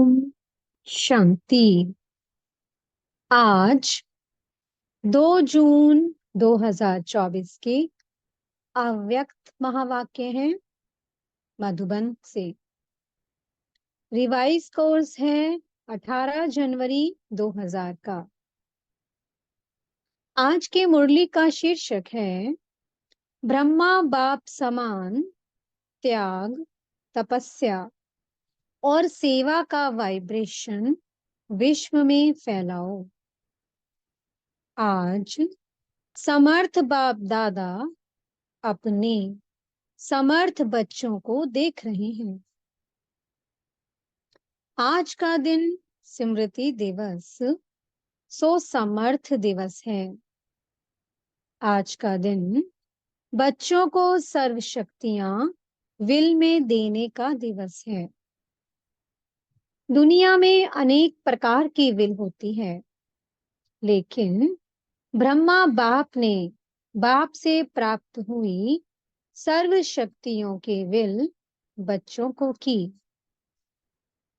ओम शांति। आज 2 जून 2024 के अव्यक्त महावाक्य हैं मधुबन से। रिवाइज कोर्स है 18 जनवरी 2000 का। आज के मुरली का शीर्षक है ब्रह्मा बाप समान त्याग, तपस्या और सेवा का वाइब्रेशन विश्व में फैलाओ। आज समर्थ बाप दादा अपने समर्थ बच्चों को देख रहे हैं। आज का दिन स्मृति दिवस सो समर्थ दिवस है। आज का दिन बच्चों को सर्व शक्तियां विल में देने का दिवस है। दुनिया में अनेक प्रकार की विल होती है, लेकिन ब्रह्मा बाप ने बाप से प्राप्त हुई सर्व शक्तियों के विल बच्चों को की।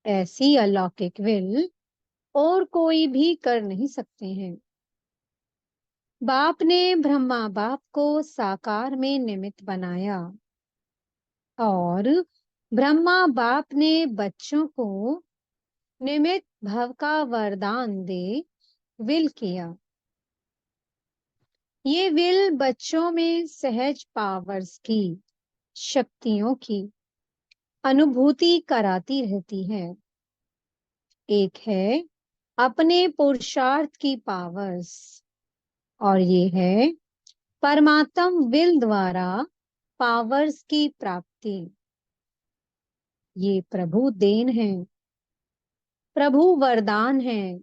ऐसी अलौकिक विल और कोई भी कर नहीं सकते हैं। बाप ने ब्रह्मा बाप को साकार में निमित्त बनाया और ब्रह्मा बाप ने बच्चों को निमित्त भव का वरदान दे विल किया। ये विल बच्चों में सहज पावर्स की, शक्तियों की अनुभूति कराती रहती है। एक है अपने पुरुषार्थ की पावर्स और ये है परमात्म विल द्वारा पावर्स की प्राप्ति। ये प्रभु देन है, प्रभु वरदान है।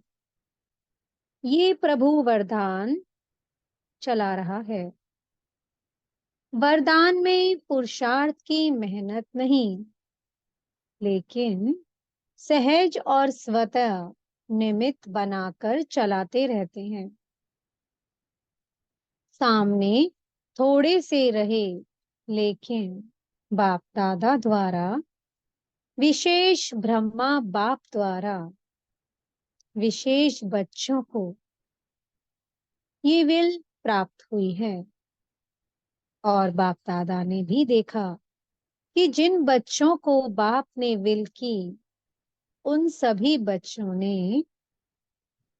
ये प्रभु वरदान चला रहा है। वरदान में पुरुषार्थ की मेहनत नहीं, लेकिन सहज और स्वतः निमित्त बनाकर चलाते रहते हैं। सामने थोड़े से रहे, लेकिन बाप दादा द्वारा, विशेष ब्रह्मा बाप द्वारा विशेष बच्चों को ये विल प्राप्त हुई है। और बाप दादा ने भी देखा कि जिन बच्चों को बाप ने विल की, उन सभी बच्चों ने,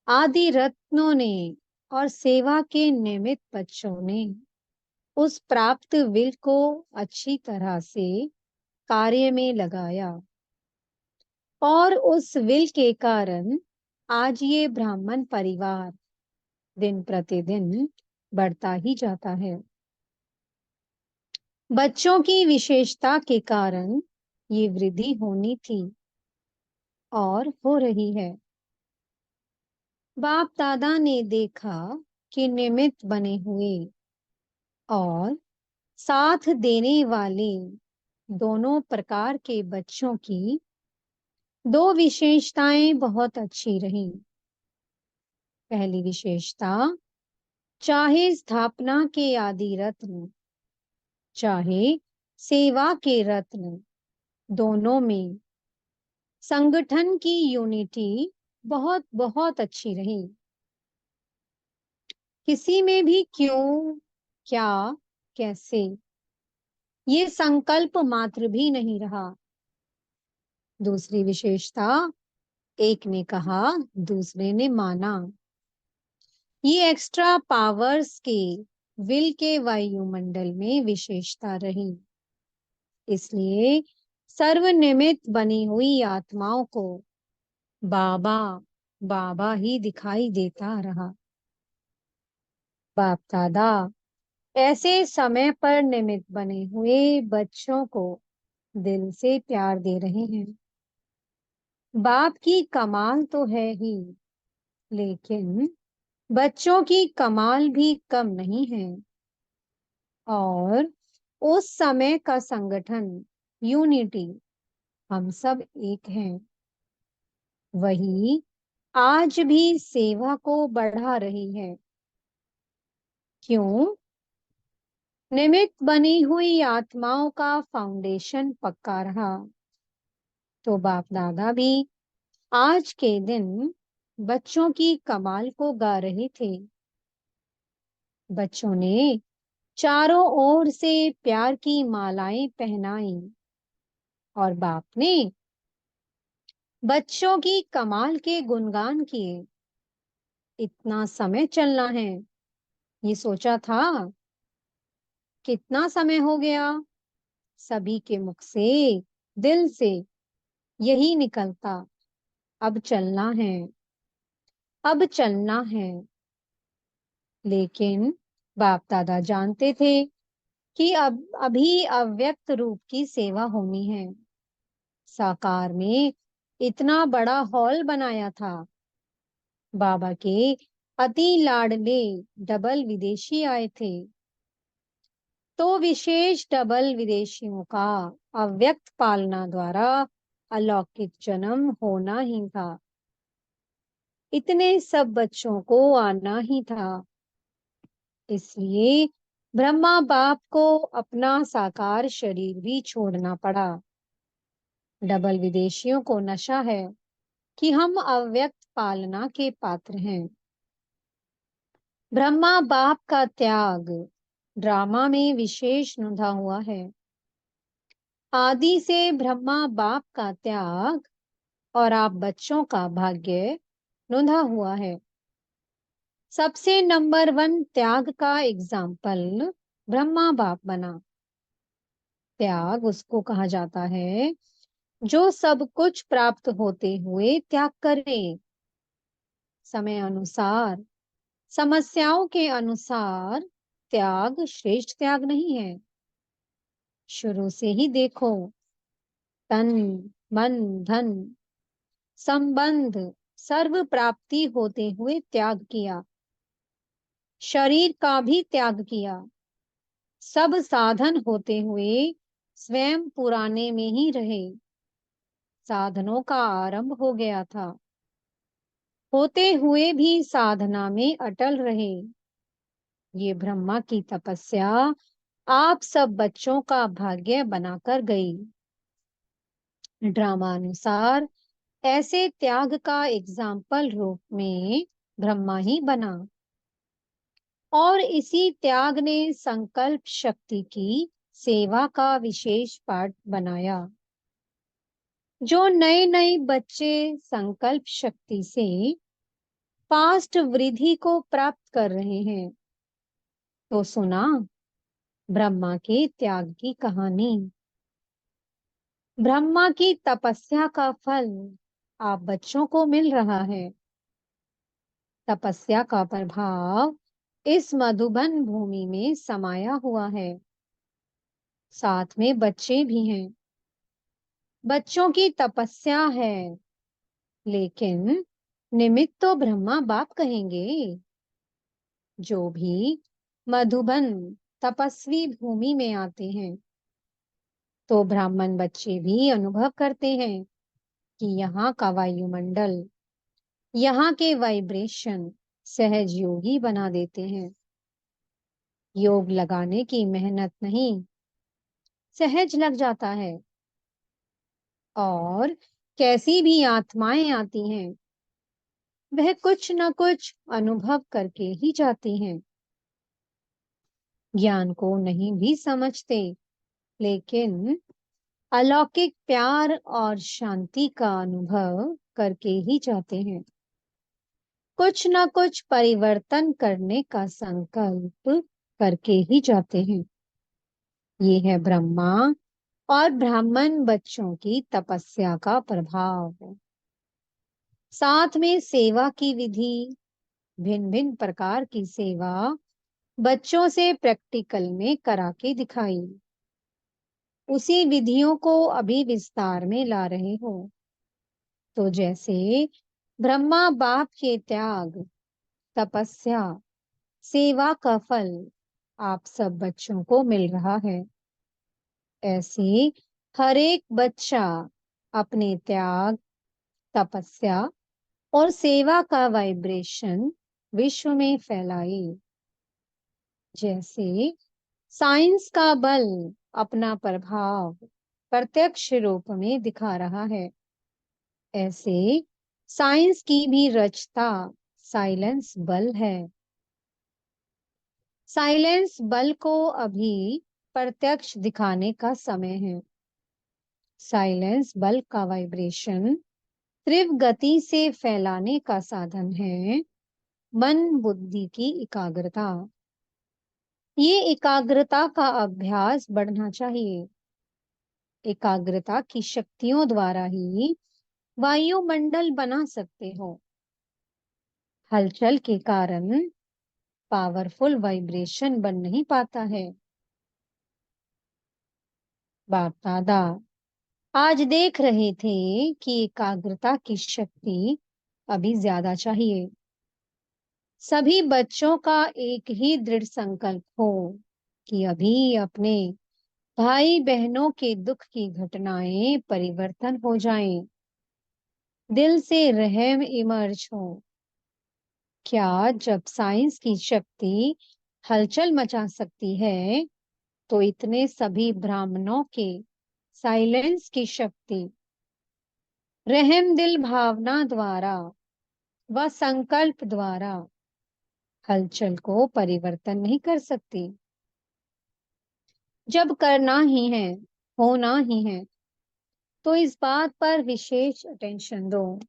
आदि रत्नों ने और सेवा के निमित्त बच्चों ने उस प्राप्त विल को अच्छी तरह से कार्य में लगाया और उस विल के कारण आज ये ब्राह्मण परिवार दिन प्रतिदिन बढ़ता ही जाता है। बच्चों की विशेषता के कारण ये वृद्धि होनी थी और हो रही है। बाप दादा ने देखा कि निमित्त बने हुए और साथ देने वाले दोनों प्रकार के बच्चों की दो विशेषताएं बहुत अच्छी रही। पहली विशेषता, चाहे स्थापना के आदि रत्न, चाहे सेवा के रत्न, दोनों में संगठन की यूनिटी बहुत बहुत अच्छी रही। किसी में भी क्यों, क्या, कैसे, ये संकल्प मात्र भी नहीं रहा। दूसरी विशेषता, एक ने कहा, दूसरे ने माना। ये एक्स्ट्रा पावर्स के विल के वायुमंडल में विशेषता रही। इसलिए सर्वनिमित्त बनी हुई आत्माओं को बाबा बाबा ही दिखाई देता रहा। बाप दादा ऐसे समय पर निमित्त बने हुए बच्चों को दिल से प्यार दे रहे हैं। बाप की कमाल तो है ही, लेकिन बच्चों की कमाल भी कम नहीं है। और उस समय का संगठन, यूनिटी, हम सब एक हैं। वही आज भी सेवा को बढ़ा रही है। क्यों? निमित्त बनी हुई आत्माओं का फाउंडेशन पक्का रहा, तो बाप दादा भी आज के दिन बच्चों की कमाल को गा रहे थे। बच्चों ने चारों ओर से प्यार की मालाएं पहनाई और बाप ने बच्चों की कमाल के गुणगान किए। इतना समय चलना है, ये सोचा था। कितना समय हो गया। सभी के मुख से, दिल से यही निकलता, अब चलना है, अब चलना है। लेकिन बाप दादा जानते थे कि अब अभी अव्यक्त रूप की सेवा होनी है। साकार में इतना बड़ा हॉल बनाया था। बाबा के अति लाडले डबल विदेशी आए थे। तो विशेष डबल विदेशियों का अव्यक्त पालना द्वारा अलौकिक जन्म होना ही था। इतने सब बच्चों को आना ही था। इसलिए ब्रह्मा बाप को अपना साकार शरीर भी छोड़ना पड़ा। डबल विदेशियों को नशा है कि हम अव्यक्त पालना के पात्र हैं। ब्रह्मा बाप का त्याग ड्रामा में विशेष नुदा हुआ है। आदि से ब्रह्मा बाप का त्याग और आप बच्चों का भाग्य नुदा हुआ है। सबसे नंबर 1 त्याग का एग्जाम्पल ब्रह्मा बाप बना। त्याग उसको कहा जाता है जो सब कुछ प्राप्त होते हुए त्याग करे। समय अनुसार, समस्याओं के अनुसार त्याग श्रेष्ठ त्याग नहीं है। शुरू से ही देखो, तन, मन, धन, संबंध, सर्व प्राप्ति होते हुए त्याग किया। शरीर का भी त्याग किया। सब साधन होते हुए स्वयं पुराने में ही रहे। साधनों का आरंभ हो गया था, होते हुए भी साधना में अटल रहे। ये ब्रह्मा की तपस्या आप सब बच्चों का भाग्य बनाकर गई। ड्रामा अनुसार ऐसे त्याग का एग्जाम्पल रूप में ब्रह्मा ही बना और इसी त्याग ने संकल्प शक्ति की सेवा का विशेष पाठ बनाया। जो नए नए बच्चे संकल्प शक्ति से फास्ट वृद्धि को प्राप्त कर रहे हैं, तो सुना ब्रह्मा के त्याग की कहानी। ब्रह्मा की तपस्या का फल आप बच्चों को मिल रहा है। तपस्या का प्रभाव इस मधुबन भूमि में समाया हुआ है। साथ में बच्चे भी हैं। बच्चों की तपस्या है, लेकिन निमित्त तो ब्रह्मा बाप कहेंगे। जो भी मधुबन तपस्वी भूमि में आते हैं, तो ब्राह्मण बच्चे भी अनुभव करते हैं कि यहाँ का वायुमंडल, यहाँ के वाइब्रेशन सहज योगी बना देते हैं। योग लगाने की मेहनत नहीं, सहज लग जाता है। और कैसी भी आत्माएं आती हैं, वह कुछ न कुछ अनुभव करके ही जाती हैं। ज्ञान को नहीं भी समझते, लेकिन अलौकिक प्यार और शांति का अनुभव करके ही जाते हैं। कुछ न कुछ परिवर्तन करने का संकल्प करके ही जाते हैं। ये है ब्रह्मा और ब्राह्मण बच्चों की तपस्या का प्रभाव। साथ में सेवा की विधि, भिन्न भिन्न प्रकार की सेवा बच्चों से प्रैक्टिकल में करा के दिखाई। उसी विधियों को अभी विस्तार में ला रहे हो। तो जैसे ब्रह्मा बाप के त्याग, तपस्या, सेवा का फल आप सब बच्चों को मिल रहा है, ऐसे हर एक बच्चा अपने त्याग, तपस्या और सेवा का वाइब्रेशन विश्व में फैलाए। जैसे साइंस का बल अपना प्रभाव प्रत्यक्ष रूप में दिखा रहा है, ऐसे साइंस की भी रचता साइलेंस बल है। साइलेंस बल को अभी प्रत्यक्ष दिखाने का समय है। साइलेंस बल का वाइब्रेशन तीव्र गति से फैलाने का साधन है मन बुद्धि की एकाग्रता। ये एकाग्रता का अभ्यास बढ़ना चाहिए। एकाग्रता की शक्तियों द्वारा ही वायुमंडल बना सकते हो। हलचल के कारण पावरफुल वाइब्रेशन बन नहीं पाता है। बाप दादा आज देख रहे थे कि एकाग्रता की शक्ति अभी ज्यादा चाहिए। सभी बच्चों का एक ही दृढ़ संकल्प हो कि अभी अपने भाई बहनों के दुख की घटनाएं परिवर्तन हो जाएं। दिल से रहम इमर्ज हो। क्या जब साइंस की शक्ति हलचल मचा सकती है तो इतने सभी ब्राह्मणों के साइलेंस की शक्ति रहम दिल भावना द्वारा व संकल्प द्वारा हलचल को परिवर्तन नहीं कर सकती। जब करना ही है, होना ही है, तो इस बात पर विशेष अटेंशन दो।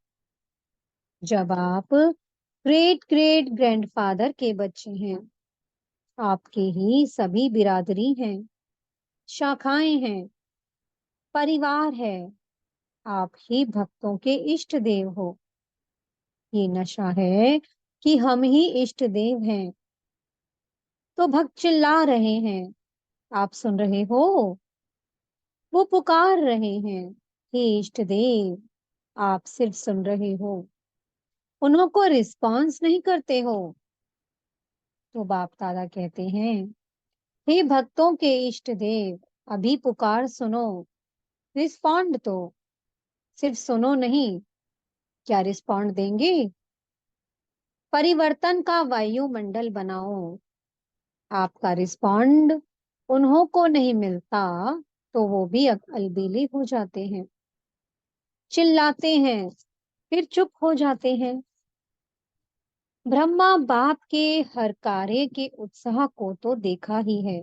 जब आप ग्रेट ग्रेट ग्रैंडफादर के बच्चे हैं, आपके ही सभी बिरादरी हैं, शाखाएं हैं, परिवार है, आप ही भक्तों के इष्ट देव हो। ये नशा है कि हम ही इष्ट देव हैं। तो भक्त चिल्ला रहे हैं, आप सुन रहे हो? वो पुकार रहे हैं, हे इष्ट देव। आप सिर्फ सुन रहे हो, उन्हों को रिस्पॉन्स नहीं करते हो। तो बाप दादा कहते हैं, हे भक्तों के इष्ट देव, अभी पुकार सुनो, रिस्पॉन्ड तो, सिर्फ सुनो नहीं। क्या रिस्पॉन्ड देंगे? परिवर्तन का वायुमंडल बनाओ। आपका रिस्पॉन्ड उन्हों को नहीं मिलता तो वो भी अलबेले हो जाते हैं, चिल्लाते हैं, फिर चुप हो जाते हैं। ब्रह्मा बाप के हर कार्य के उत्साह को तो देखा ही है।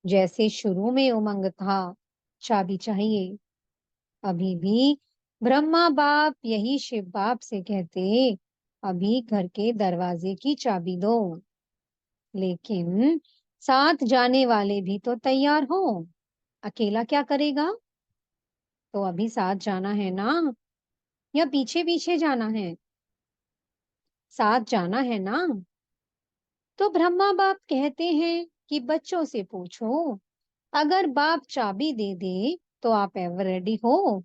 जैसे शुरू में उमंग था, चाबी चाहिए, अभी भी ब्रह्मा बाप यही शिव बाप से कहते, अभी घर के दरवाजे की चाबी दो। लेकिन साथ जाने वाले भी तो तैयार हो। अकेला क्या करेगा? तो अभी साथ जाना है ना, या पीछे पीछे जाना है? साथ जाना है ना। तो ब्रह्मा बाप कहते हैं कि बच्चों से पूछो, अगर बाप चाबी दे दे तो आप एवर रेडी हो?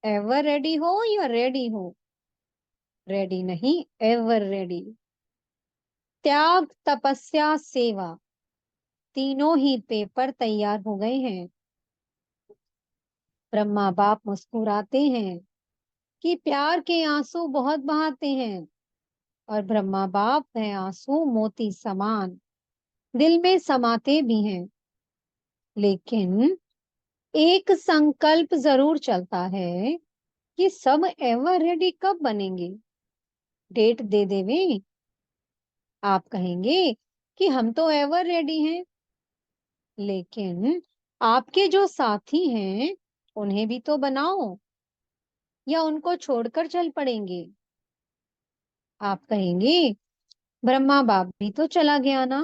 एवर रेडी हो या रेडी हो? रेडी नहीं, एवर रेडी। त्याग तपस्या सेवा तीनों ही पेपर तैयार हो गए हैं। ब्रह्मा बाप मुस्कुराते हैं कि प्यार के आंसू बहुत बहाते हैं, और ब्रह्मा बाप वह आंसू मोती समान दिल में समाते भी हैं। लेकिन एक संकल्प जरूर चलता है कि सब एवर रेडी कब बनेंगे। डेट दे देवे, आप कहेंगे कि हम तो एवर रेडी हैं, लेकिन आपके जो साथी हैं उन्हें भी तो बनाओ, या उनको छोड़कर चल पड़ेंगे। आप कहेंगे ब्रह्मा बाप भी तो चला गया ना,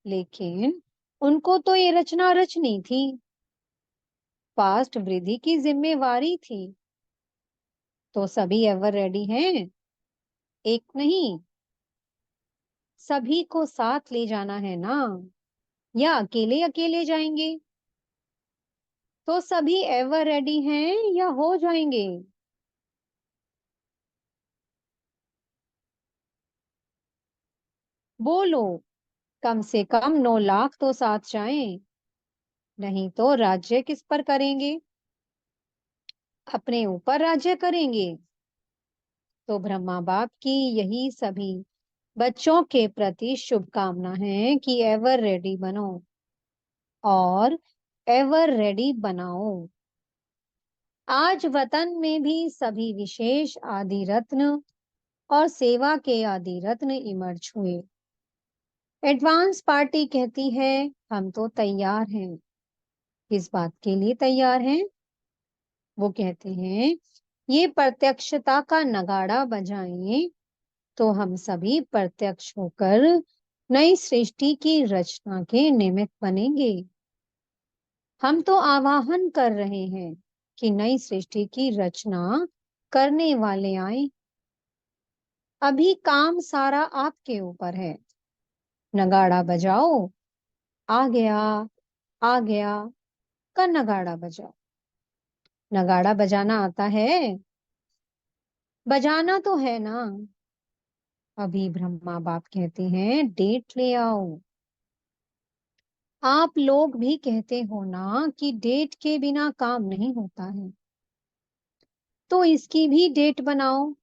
लेकिन उनको तो ये रचना रचनी थी, फास्ट वृद्धि की जिम्मेवारी थी। तो सभी एवर रेडी हैं? एक नहीं, सभी को साथ ले जाना है ना, या अकेले अकेले जाएंगे? तो सभी एवर रेडी हैं या हो जाएंगे? बोलो, कम से कम 9 लाख तो साथ जाएं, नहीं तो राज्य किस पर करेंगे? अपने ऊपर राज्य करेंगे। तो ब्रह्मा बाप की यही सभी बच्चों के प्रति शुभकामना है कि एवर रेडी बनो और एवर रेडी बनाओ। आज वतन में भी सभी विशेष आदि रत्न और सेवा के आदि रत्न इमर्ज हुए। एडवांस पार्टी कहती है हम तो तैयार हैं। किस बात के लिए तैयार हैं? वो कहते हैं ये प्रत्यक्षता का नगाड़ा बजाएं तो हम सभी प्रत्यक्ष होकर नई सृष्टि की रचना के निमित्त बनेंगे। हम तो आवाहन कर रहे हैं कि नई सृष्टि की रचना करने वाले आए। अभी काम सारा आपके ऊपर है। नगाड़ा बजाओ, आ गया, आ गया का नगाड़ा बजाओ। नगाड़ा बजाना आता है? बजाना तो है ना। अभी ब्रह्मा बाप कहते हैं डेट ले आओ। आप लोग भी कहते हो ना कि डेट के बिना काम नहीं होता है, तो इसकी भी डेट बनाओ।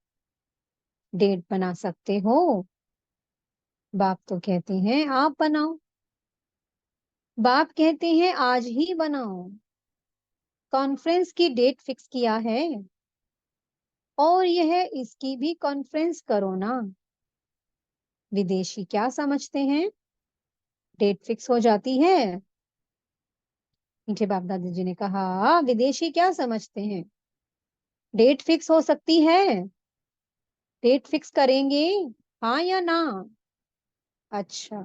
डेट बना सकते हो? बाप तो कहते हैं आप बनाओ। बाप कहते हैं आज ही बनाओ। कॉन्फ्रेंस की डेट फिक्स किया है और यह इसकी भी कॉन्फ्रेंस करो ना। विदेशी क्या समझते हैं? डेट फिक्स हो जाती है। मीठे बाप दादाजी ने कहा विदेशी क्या समझते हैं? डेट फिक्स हो सकती है। डेट फिक्स करेंगे, हाँ या ना? अच्छा,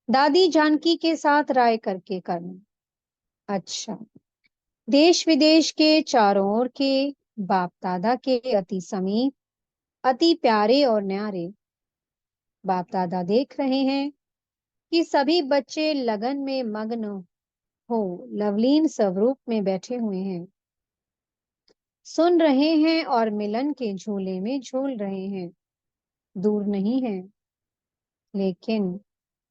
दादी जानकी के साथ राय करके करना। अच्छा, देश विदेश के चारों ओर के बाप दादा के अति समीप, अति प्यारे और न्यारे बाप दादा देख रहे हैं कि सभी बच्चे लगन में मग्न हो लवलीन स्वरूप में बैठे हुए हैं, सुन रहे हैं और मिलन के झूले में झूल रहे हैं। दूर नहीं है, लेकिन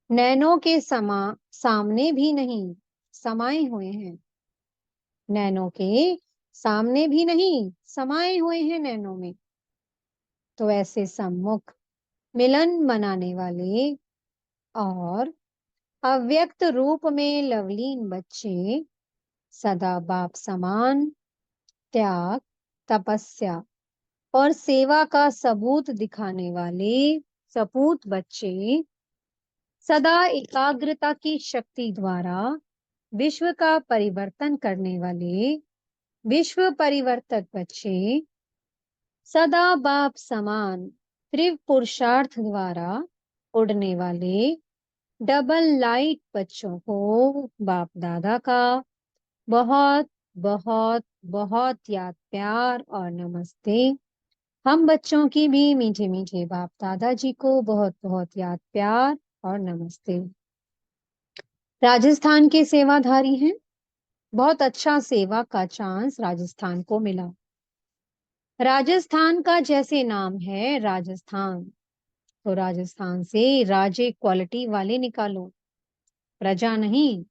नैनों के सामने भी नहीं समाये हुए हैं। नैनों के सामने भी नहीं समाये हुए हैं नैनों में। तो ऐसे सम्मुख मिलन मनाने वाले और अव्यक्त रूप में लवलीन बच्चे सदा बाप समान त्याग, तपस्या और सेवा का सबूत दिखाने वाले सपूत बच्चे सदा एकाग्रता की शक्ति द्वारा विश्व का परिवर्तन करने वाले विश्व परिवर्तक बच्चे सदा बाप समान त्रिव पुरुषार्थ द्वारा उड़ने वाले डबल लाइट बच्चों को बाप दादा का बहुत बहुत बहुत याद प्यार और नमस्ते। हम बच्चों की भी मीठे मीठे बाप दादाजी को बहुत बहुत याद प्यार और नमस्ते। राजस्थान के सेवाधारी हैं। बहुत अच्छा सेवा का चांस राजस्थान को मिला। राजस्थान का जैसे नाम है राजस्थान, तो राजस्थान से राजे क्वालिटी वाले निकालो। प्रजा नहीं,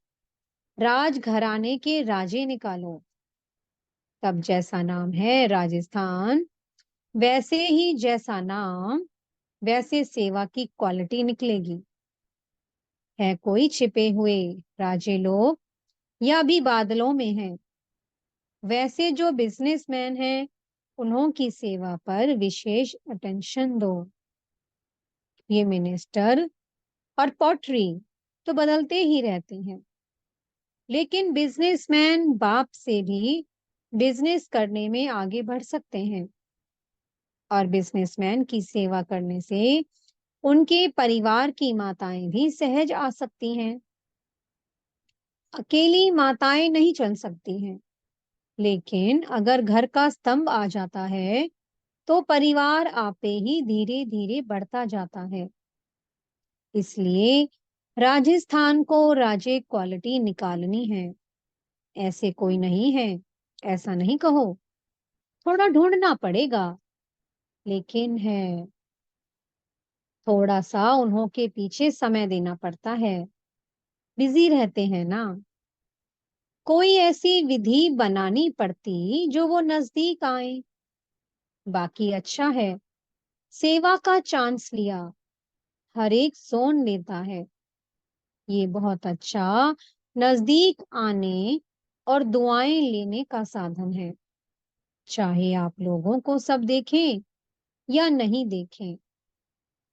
राज घराने के राजे निकालो। तब जैसा नाम है राजस्थान, वैसे ही जैसा नाम वैसे सेवा की क्वालिटी निकलेगी। है कोई छिपे हुए राजे लोग या भी बादलों में हैं। वैसे जो बिजनेसमैन हैं उन्हों की सेवा पर विशेष अटेंशन दो। ये मिनिस्टर और पॉटरी तो बदलते ही रहते हैं, लेकिन बिजनेसमैन बाप से भी बिजनेस करने में आगे बढ़ सकते हैं और बिजनेसमैन की सेवा करने से उनके परिवार की माताएं भी सहज आ सकती हैं। अकेली माताएं नहीं चल सकती हैं, लेकिन अगर घर का स्तंभ आ जाता है तो परिवार आपे ही धीरे धीरे बढ़ता जाता है। इसलिए राजस्थान को राजे क्वालिटी निकालनी है। ऐसे कोई नहीं है, ऐसा नहीं कहो। थोड़ा ढूंढना पड़ेगा, लेकिन है। थोड़ा सा उन्हों के पीछे समय देना पड़ता है। बिजी रहते हैं ना। कोई ऐसी विधि बनानी पड़ती जो वो नजदीक आए। बाकी अच्छा है, सेवा का चांस लिया, हर एक सोन लेता है। ये बहुत अच्छा नजदीक आने और दुआएं लेने का साधन है। चाहे आप लोगों को सब देखें या नहीं देखें,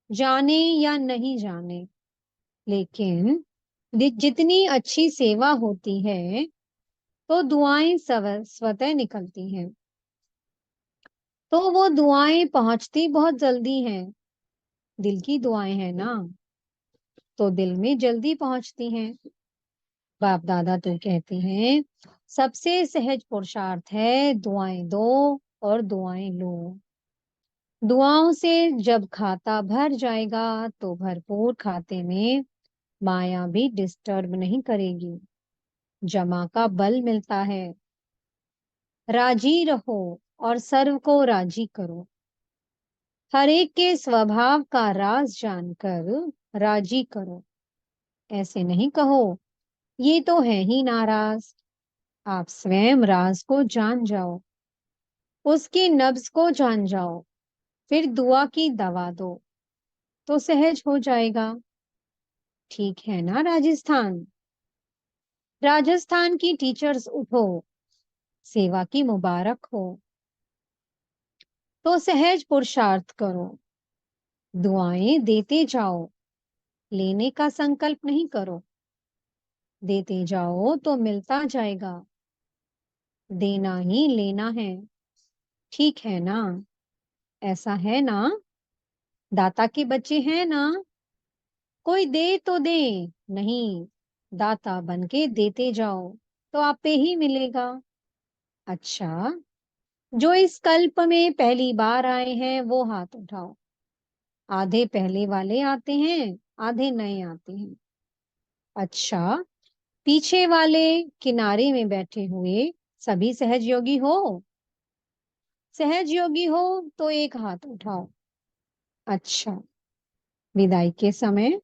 जाने या नहीं जाने, लेकिन जितनी अच्छी सेवा होती है तो दुआएं स्वतः निकलती हैं। तो वो दुआएं पहुंचती बहुत जल्दी हैं। दिल की दुआएं हैं ना, तो दिल में जल्दी पहुंचती हैं। बाप दादा तो कहते हैं सबसे सहज पुरुषार्थ है दुआएं दो और दुआएं लो। दुआओं से जब खाता भर जाएगा तो भरपूर खाते में माया भी डिस्टर्ब नहीं करेगी। जमा का बल मिलता है। राजी रहो और सर्व को राजी करो। हर एक के स्वभाव का राज जानकर राजी करो। ऐसे नहीं कहो ये तो है ही नाराज। आप स्वयं राज को जान जाओ, उसकी नब्ज को जान जाओ, फिर दुआ की दवा दो तो सहज हो जाएगा। ठीक है ना राजस्थान? राजस्थान की टीचर्स उठो, सेवा की मुबारक हो। तो सहज पुरुषार्थ करो, दुआएं देते जाओ, लेने का संकल्प नहीं करो। देते जाओ तो मिलता जाएगा, देना ही लेना है। ठीक है ना? ऐसा है ना? दाता के बच्चे हैं ना? कोई दे तो दे, नहीं, दाता बनके देते जाओ तो आप पे ही मिलेगा। अच्छा, जो इस कल्प में पहली बार आए हैं वो हाथ उठाओ। आधे पहले वाले आते हैं, आधे नए आते हैं। अच्छा, पीछे वाले किनारे में बैठे हुए सभी सहज योगी हो? सहज योगी हो तो एक हाथ उठाओ। अच्छा, विदाई के समय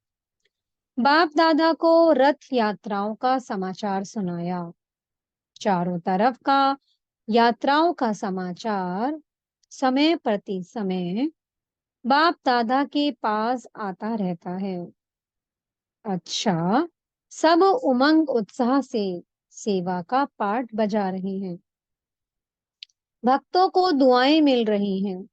बाप दादा को रथ यात्राओं का समाचार सुनाया। चारों तरफ का यात्राओं का समाचार समय प्रति समय बाप दादा के पास आता रहता है। अच्छा, सब उमंग उत्साह से सेवा का पाठ बजा रहे हैं। भक्तों को दुआएं मिल रही हैं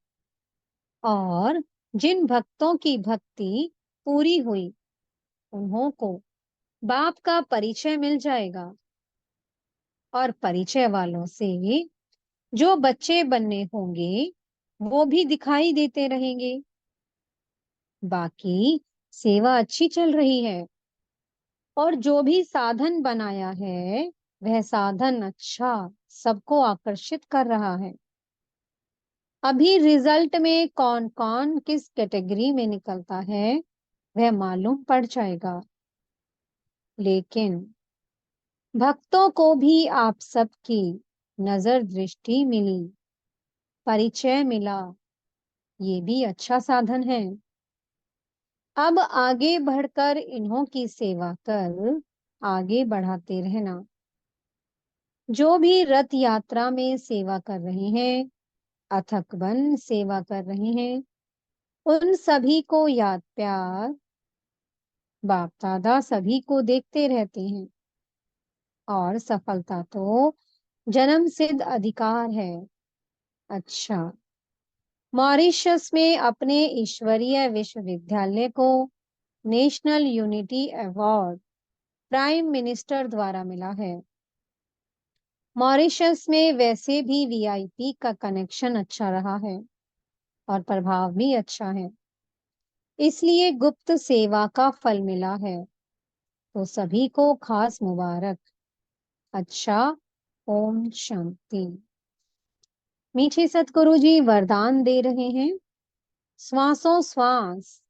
और जिन भक्तों की भक्ति पूरी हुई उन्हों को बाप का परिचय मिल जाएगा। और परिचय वालों से जो बच्चे बनने होंगे वो भी दिखाई देते रहेंगे। बाकी सेवा अच्छी चल रही है और जो भी साधन बनाया है वह साधन अच्छा सबको आकर्षित कर रहा है। अभी रिजल्ट में कौन कौन किस कैटेगरी में निकलता है वह मालूम पड़ जाएगा। लेकिन भक्तों को भी आप सबकी नजर दृष्टि मिली, परिचय मिला, ये भी अच्छा साधन है। अब आगे बढ़कर इन्हों की सेवा कर आगे बढ़ाते रहना। जो भी रथ यात्रा में सेवा कर रहे हैं, अथक बन सेवा कर रहे हैं, उन सभी को याद प्यार। बाप दादा सभी को देखते रहते हैं और सफलता तो जन्म सिद्ध अधिकार है। अच्छा, मॉरिशस में अपने ईश्वरीय विश्वविद्यालय को national unity award prime minister द्वारा मिला है। मॉरिशस में वैसे भी वीआईपी का कनेक्शन अच्छा रहा है और प्रभाव भी अच्छा है, इसलिए गुप्त सेवा का फल मिला है। तो सभी को खास मुबारक। अच्छा, ओम शांति। मीठे सतगुरु जी वरदान दे रहे हैं। श्वासों श्वास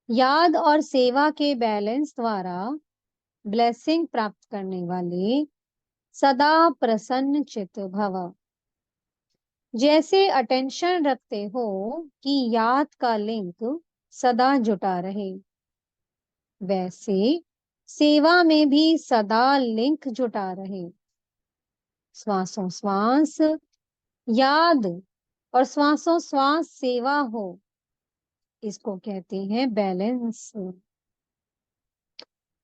याद और सेवा के बैलेंस द्वारा ब्लेसिंग प्राप्त करने वाले सदा प्रसन्न चित्त भव। जैसे अटेंशन रखते हो कि याद का लिंक सदा जुटा रहे, वैसे सेवा में भी सदा लिंक जुटा रहे। श्वासों श्वास याद और श्वासों श्वास सेवा हो, इसको कहते हैं बैलेंस।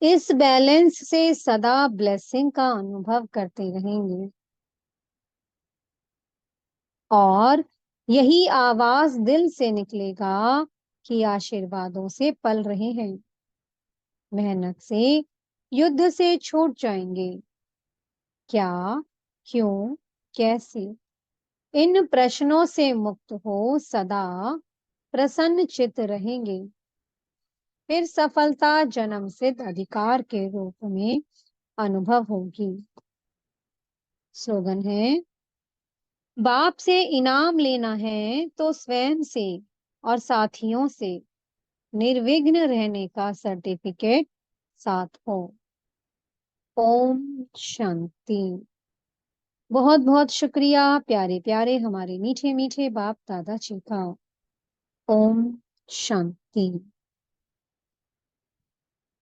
इस बैलेंस से सदा ब्लेसिंग का अनुभव करते रहेंगे। और यही आवाज दिल से निकलेगा कि आशीर्वादों से पल रहे हैं, मेहनत से, युद्ध से छूट जाएंगे। क्या, क्यों, कैसे, इन प्रश्नों से मुक्त हो सदा प्रसन्न चित्त रहेंगे। फिर सफलता जन्म सिद्ध अधिकार के रूप में अनुभव होगी। स्लोगन है, बाप से इनाम लेना है तो स्वयं से और साथियों से निर्विघ्न रहने का सर्टिफिकेट साथ हो। ओम शांति। बहुत बहुत शुक्रिया प्यारे प्यारे हमारे मीठे मीठे बाप दादा जी का। ओम शांति।